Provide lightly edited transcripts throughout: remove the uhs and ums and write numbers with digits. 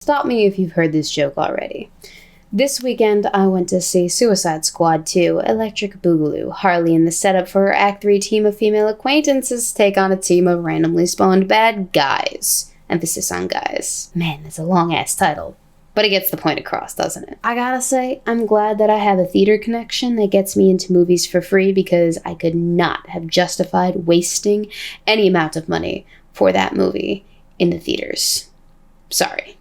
Stop me if you've heard this joke already. This weekend, I went to see Suicide Squad 2, Electric Boogaloo. Harley and the setup for her Act 3 team of female acquaintances take on a team of randomly spawned bad guys. Emphasis on guys. Man, that's a long-ass title. But it gets the point across, doesn't it? I gotta say, I'm glad that I have a theater connection that gets me into movies for free, because I could not have justified wasting any amount of money for that movie in the theaters. Sorry.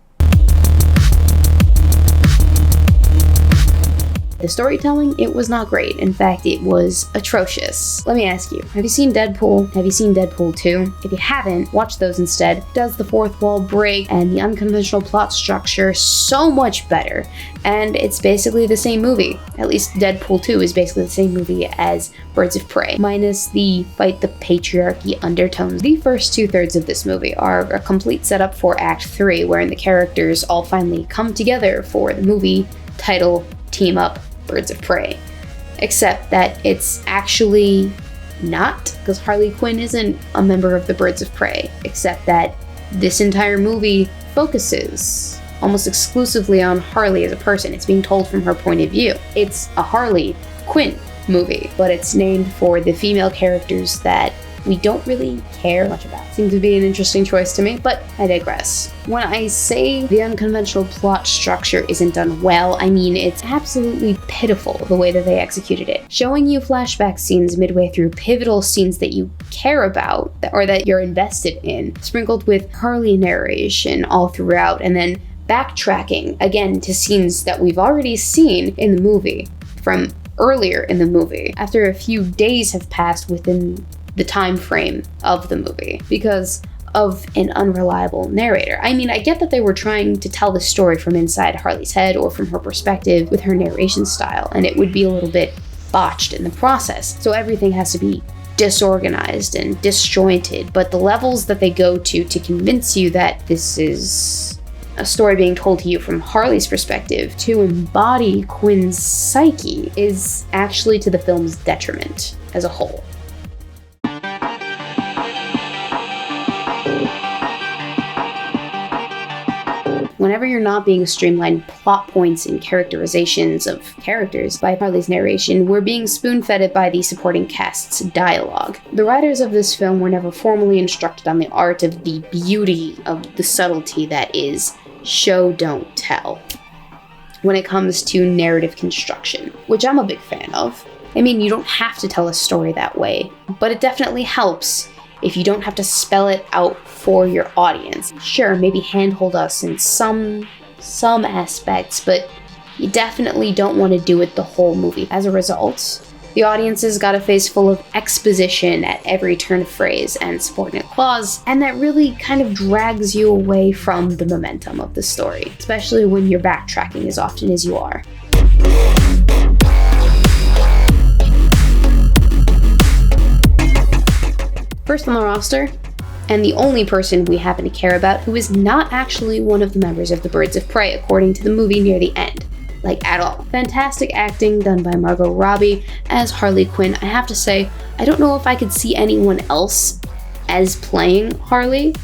The storytelling, it was not great. In fact, it was atrocious. Let me ask you, have you seen Deadpool? Have you seen Deadpool 2? If you haven't, watch those instead. Does the fourth wall break and the unconventional plot structure so much better. And it's basically the same movie. At least Deadpool 2 is basically the same movie as Birds of Prey, minus the fight the patriarchy undertones. The first 2/3 of this movie are a complete setup for Act 3, wherein the characters all finally come together for the movie title Team Up Birds of Prey. Except that it's actually not, because Harley Quinn isn't a member of the Birds of Prey, except that this entire movie focuses almost exclusively on Harley as a person. It's being told from her point of view. It's a Harley Quinn movie, but it's named for the female characters that we don't really care much about. Seems to be an interesting choice to me, but I digress. When I say the unconventional plot structure isn't done well, I mean it's absolutely pitiful the way that they executed it. Showing you flashback scenes midway through pivotal scenes that you care about, or that you're invested in, sprinkled with Harley narration all throughout, and then backtracking again to scenes that we've already seen in the movie from earlier in the movie, after a few days have passed within the time frame of the movie because of an unreliable narrator. I mean, I get that they were trying to tell the story from inside Harley's head or from her perspective with her narration style, and it would be a little bit botched in the process. So everything has to be disorganized and disjointed, but the levels that they go to convince you that this is a story being told to you from Harley's perspective to embody Quinn's psyche is actually to the film's detriment as a whole. Whenever you're not being streamlined plot points and characterizations of characters by Harley's narration, we're being spoon-fed it by the supporting cast's dialogue. The writers of this film were never formally instructed on the art of the beauty of the subtlety that is show, don't tell when it comes to narrative construction, which I'm a big fan of. I mean, you don't have to tell a story that way, but it definitely helps if you don't have to spell it out for your audience. Sure, maybe handhold us in some aspects, but you definitely don't want to do it the whole movie. As a result, the audience's got a face full of exposition at every turn of phrase and subordinate clause, and that really kind of drags you away from the momentum of the story, especially when you're backtracking as often as you are. First on the roster, and the only person we happen to care about, who is not actually one of the members of the Birds of Prey, according to the movie near the end. Like, at all. Fantastic acting done by Margot Robbie as Harley Quinn. I have to say, I don't know if I could see anyone else as playing Harley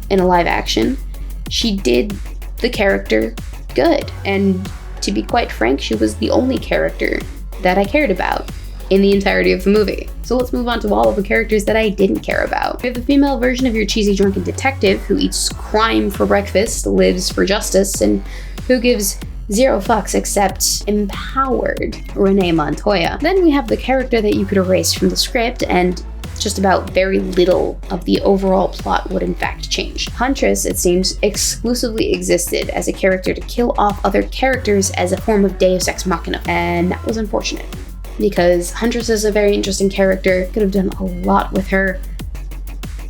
in a live action. She did the character good, and to be quite frank, she was the only character that I cared about in the entirety of the movie. So let's move on to all of the characters that I didn't care about. We have the female version of your cheesy drunken detective who eats crime for breakfast, lives for justice, and who gives zero fucks except empowered Renee Montoya. Then we have the character that you could erase from the script, and just about very little of the overall plot would in fact change. Huntress, it seems, exclusively existed as a character to kill off other characters as a form of deus ex machina, and that was unfortunate, because Huntress is a very interesting character, could have done a lot with her,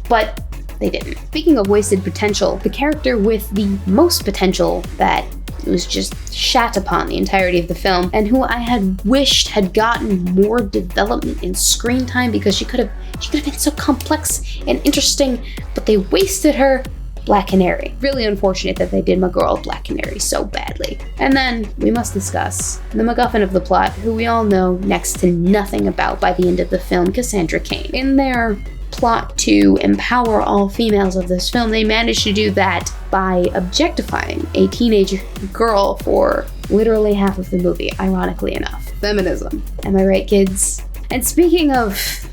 but they didn't. Speaking of wasted potential, the character with the most potential that was just shat upon the entirety of the film, and who I had wished had gotten more development in screen time because she could have been so complex and interesting, but they wasted her. Black Canary. Really unfortunate that they did my girl Black Canary so badly. And then we must discuss the MacGuffin of the plot, who we all know next to nothing about by the end of the film, Cassandra Cain. In their plot to empower all females of this film, they managed to do that by objectifying a teenage girl for literally half of the movie, ironically enough. Feminism. Am I right, kids? And speaking of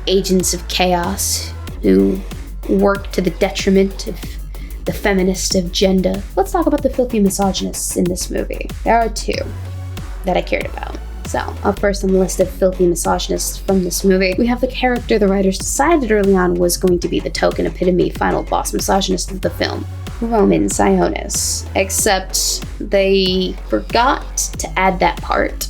agents of chaos who work to the detriment of the feminist agenda, let's talk about the filthy misogynists in this movie. There are two that I cared about. So, up first on the list of filthy misogynists from this movie, we have the character the writers decided early on was going to be the token epitome final boss misogynist of the film, Roman Sionis. Except they forgot to add that part,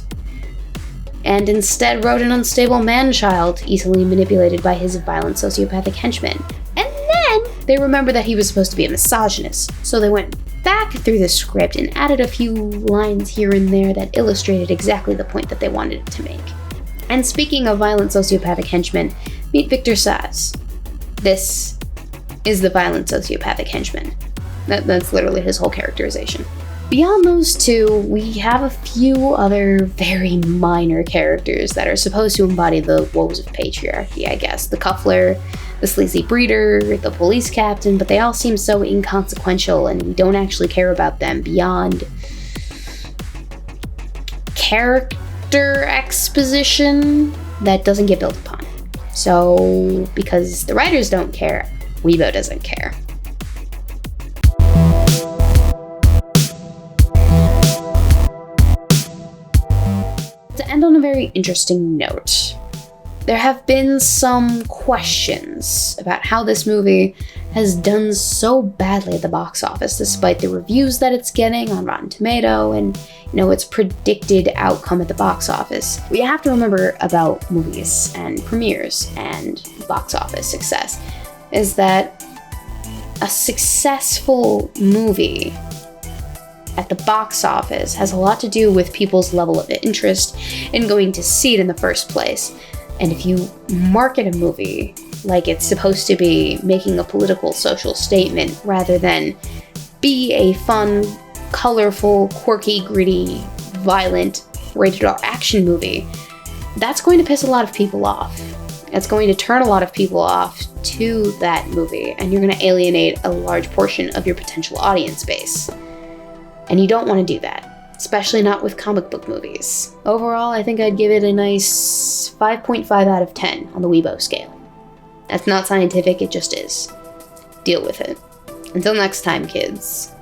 and instead wrote an unstable man-child, easily manipulated by his violent sociopathic henchmen. And then they remembered that he was supposed to be a misogynist, so they went back through the script and added a few lines here and there that illustrated exactly the point that they wanted it to make. And speaking of violent sociopathic henchmen, meet Victor Saz. This is the violent sociopathic henchman. That's literally his whole characterization. Beyond those two, we have a few other very minor characters that are supposed to embody the woes of patriarchy, I guess. The Cuffler, the sleazy breeder, the police captain, but they all seem so inconsequential and we don't actually care about them beyond character exposition that doesn't get built upon. So, because the writers don't care, Weebo doesn't care. To end on a very interesting note, there have been some questions about how this movie has done so badly at the box office, despite the reviews that it's getting on Rotten Tomato and, its predicted outcome at the box office. What you have to remember about movies and premieres and box office success is that a successful movie at the box office has a lot to do with people's level of interest in going to see it in the first place. And if you market a movie like it's supposed to be making a political social statement rather than be a fun, colorful, quirky, gritty, violent, rated R action movie, that's going to piss a lot of people off. It's going to turn a lot of people off to that movie, and you're going to alienate a large portion of your potential audience base. And you don't want to do that, especially not with comic book movies. Overall, I think I'd give it a nice 5.5 out of 10 on the Weebo scale. That's not scientific, it just is. Deal with it. Until next time, kids.